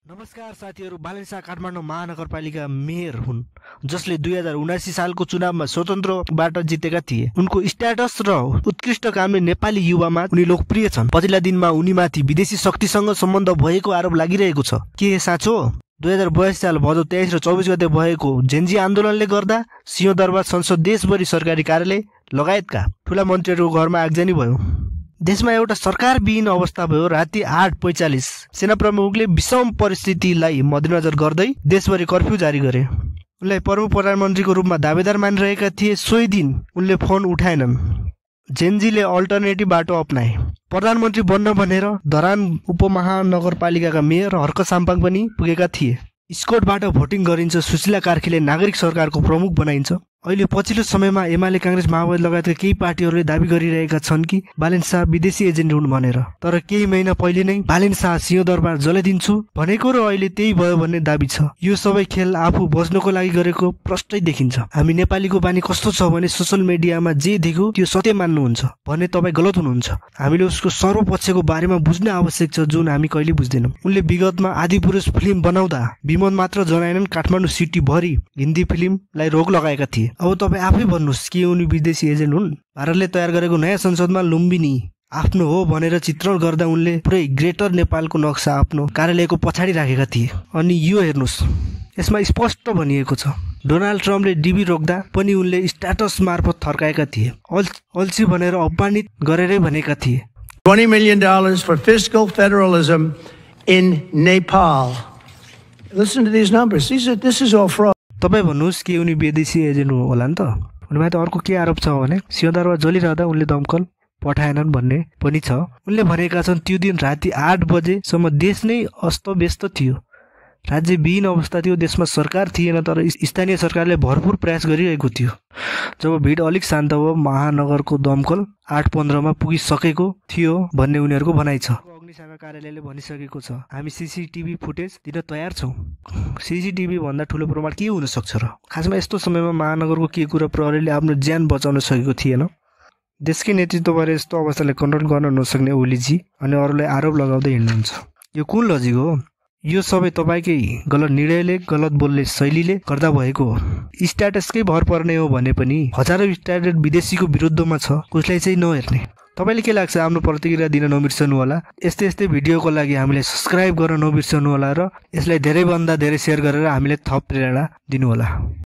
नमस्कार साथीहरू, बालेन्सा काठमाडौँ महानगरपालिका मेयर हुन् जसले 2079 सालको चुनावमा स्वतन्त्रबाट जितेका थिए। उनको स्ट्याटस र उत्कृष्ट कामले नेपाली युवामा उनी लोकप्रिय छन्। पछिल्ला दिनमा उनीमाथि विदेशी शक्तिसँग सम्बन्ध भएको आरोप लागिरहेको छ। के साँचो? 2082 साल भदौ 23 र 24 गते भएको जेन्जी आन्दोलनले गर्दा सिंहदरबार संसद, देशभरि सरकारी कार्यालय लगायतका ठूला मन्त्रीहरूको घरमा आगजनी भयो। देशमा एउटा सरकारविहीन अवस्था भयो। राति 8:45 सेना प्रमुखले विषम परिस्थितिलाई मध्यनजर गर्दै देशभरि कर्फ्यू जारी गरे। उनलाई प्रमुख प्रधानमन्त्रीको रूपमा दावेदार मानिरहेका थिए। सोही दिन उनले फोन उठाएनन्। जेन्जीले अल्टरनेटिभ बाटो अपनाए। प्रधानमन्त्री बन्न भनेर धरान उपमहानगरपालिकाका मेयर हर्क साम्पाङ पनि पुगेका थिए। स्कोटबाट भोटिङ गरिन्छ। सुशीला कार्कीले नागरिक सरकारको प्रमुख बनाइन्छ। अहिले पछिल्लो समयमा एमाले, कांग्रेस, माओवादी लगायतका केही पार्टीहरूले दाबी गरिरहेका छन् कि बालेन शाह विदेशी एजेन्ट हुन् भनेर। तर केही महिना पहिले नै बालेन शाह सिंहदरबार जलाइदिन्छु भनेको र अहिले त्यही भयो भन्ने दाबी छ। यो सबै खेल आफू बच्नको लागि गरेको प्रष्टै देखिन्छ। हामी नेपालीको बानी कस्तो छ भने सोशल मिडियामा जे देख्यो त्यो सत्य मान्नुहुन्छ भने तपाईँ गलत हुनुहुन्छ। हामीले उसको सर्वपक्षको बारेमा बुझ्न आवश्यक छ, जुन हामी कहिले बुझ्दैनौँ। उनले विगतमा आदिपुरुष फिल्म बनाउँदा विमोद मात्र जनाएनन्, काठमाडौँ सिटी भरि हिन्दी फिल्मलाई रोक लगाएका थिए। अब तपाईँ आफै भन्नुहोस् कि उनी विदेशी एजेन्ट हुन्? भारतले तयार गरेको नयाँ संसदमा लुम्बिनी आफ्नो हो भनेर चित्रण गर्दा उनले पुरै ग्रेटर नेपालको नक्सा आफ्नो कार्यालयको पछाडि राखेका थिए। अनि यो हेर्नुहोस्, यसमा स्पष्ट भनिएको छ डोनाल्ड ट्रम्पले डिबी रोक्दा पनि उनले स्ट्याटस मार्फत थर्काएका थिए। अल्छी भनेर अपमानित गरेरै भनेका थिए। $20 million for fiscal federalism in Nepal. Listen to these numbers. This is all fraud. तपाईँ भन्नुहोस् कि उनी विदेशी एजेन्ट होला नि त? उनीमाथि अर्को के आरोप छ भने सिंहदरबार जलिरहँदा उनले दमकल पठाएनन् भन्ने पनि छ। उनले भनेका छन् त्यो दिन राति 8 बजेसम्म देश नै अस्तव्यस्त थियो। राज्यविहीन अवस्था थियो। देशमा सरकार थिएन, तर स्थानीय सरकारले भरपूर प्रयास गरिरहेको थियो। जब भिड अलिक शान्त भयो, महानगरको दमकल 8:15 मा पुगिसकेको थियो भन्ने उनीहरूको भनाइ छ। अग्निशाखा कार्यालयले भनिसकेको छ, हामी सीसीटीभी फुटेज दिन तयार छौँ। सीसीटीभी भन्दा ठुलो प्रमाण के हुन सक्छ र? खासमा यस्तो समयमा महानगरको के कुरा प्रहरीले आफ्नो ज्यान बचाउन सकेको थिएन। देशकै नेतृत्वबारे यस्तो अवस्थालाई कन्ट्रोल गर्न नसक्ने ओलीजी अनि अरूलाई आरोप लगाउँदै हिँड्नुहुन्छ। यो कुन लजिक हो? यो सबै तपाईँकै गलत निर्णयले, गलत बोल्ने शैलीले गर्दा भएको हो। स्ट्याटसकै भर पर्ने हो भने पनि हजारौं स्ट्याटस विदेशीको विरुद्धमा छ, उसलाई चाहिँ नहेर्ने। तपाईँले के लाग्छ? आफ्नो प्रतिक्रिया दिन नबिर्सनु होला। यस्तै भिडियोको लागि हामीलाई सब्स्क्राइब गर्न नबिर्सनु होला र यसलाई धेरैभन्दा धेरै सेयर गरेर हामीलाई थप प्रेरणा दिनु होला।